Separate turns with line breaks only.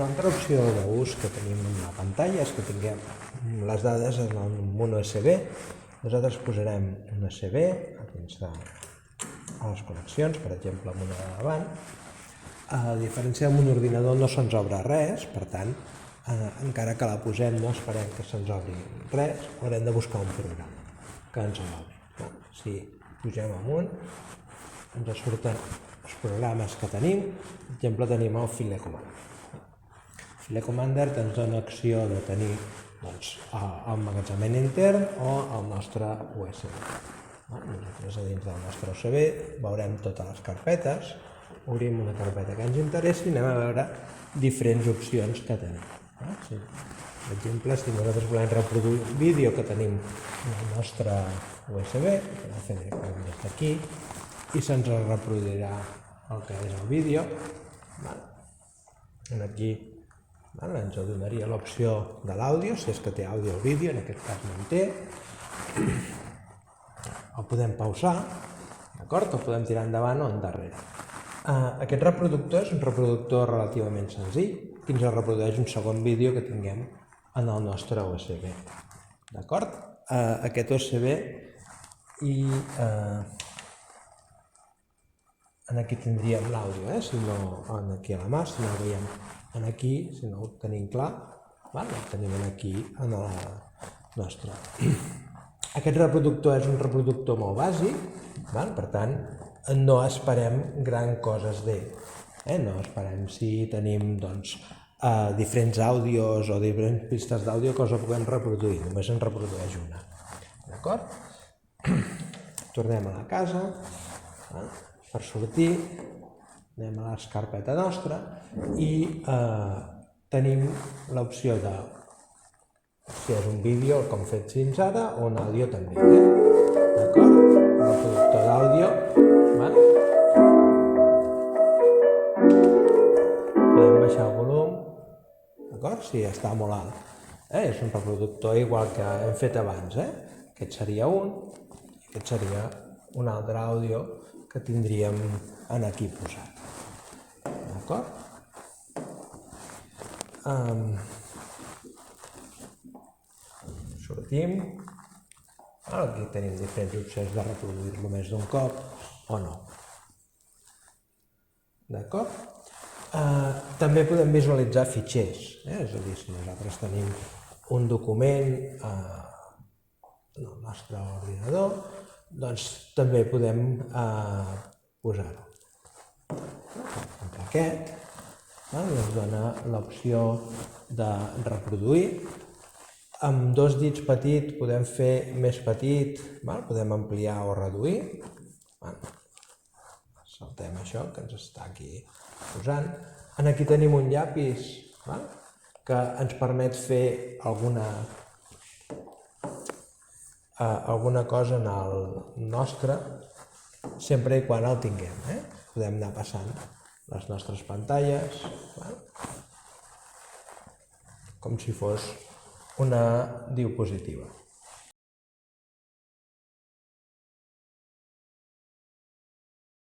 l'altra opció d'ús que tenim en la pantalla és que tinguem les dades en un USB. Nosaltres posarem un USB a dins de les connexions, per exemple, amb una de davant. A diferència d'un ordinador no se'ns obre res, per tant, encara que la posem no esperem que se'ns obri res, haurem de buscar un programa que ens l'obri. Si pugem amunt, ens surten els programes que tenim. Per exemple, tenim el File Commander. El File Commander ens dona opció de tenir el magatzemament intern o el nostre USB. Nosaltres a dins del nostre USB veurem totes les carpetes, obrim una carpeta que ens interessi i anem a veure diferents opcions que tenim. Per exemple, si nosaltres volem reproduir un vídeo que tenim en el nostre USB, podem fer directament des d'aquí i se'ns reproduirà el que és el vídeo. Aquí ens donaria l'opció de l'àudio, si és que té àudio o vídeo, en aquest cas no en té. El podem pausar, d'acord? El podem tirar endavant o endarrere. Aquest reproductor és un reproductor relativament senzill que ens reprodueix un segon vídeo que tinguem en el nostre USB. D'acord? Aquest USB i aquí tindríem l'àudio, si no aquí a la mà, si no el veiem aquí, si no ho tenim clar, el tenim aquí en el nostre. Aquest reproductor és un reproductor molt bàsic, per tant, no esperem gran coses d'ell. No esperem si tenim diferents àudios o diferents pistes d'àudio que els puguem reproduir, només en reprodueix una. D'acord? Tornem a la casa, per sortir, anem a la carpeta nostra i tenim l'opció de si és un vídeo com fet fins ara o un àudio també. D'acord? El reproductor d'àudio. Podem baixar el volum, d'acord? Si està molt alt. És un reproductor igual que hem fet abans. Aquest seria un i aquest seria un altre àudio que tindríem aquí posat. D'acord? Sortim. Aquí tenim diferents opcions de reproduir-lo més d'un cop o no. D'acord? També podem visualitzar fitxers. És a dir, si nosaltres tenim un document en el nostre ordinador, doncs també podem posar-ho. Aquest ens dona l'opció de reproduir. Amb dos dits petits podem fer més petit, podem ampliar o reduir. Saltem això que ens està aquí posant. Aquí tenim un llapis que ens permet fer alguna cosa en el nostre, sempre i quan el tinguem. Podem anar passant les nostres pantalles, com si fos una diapositiva.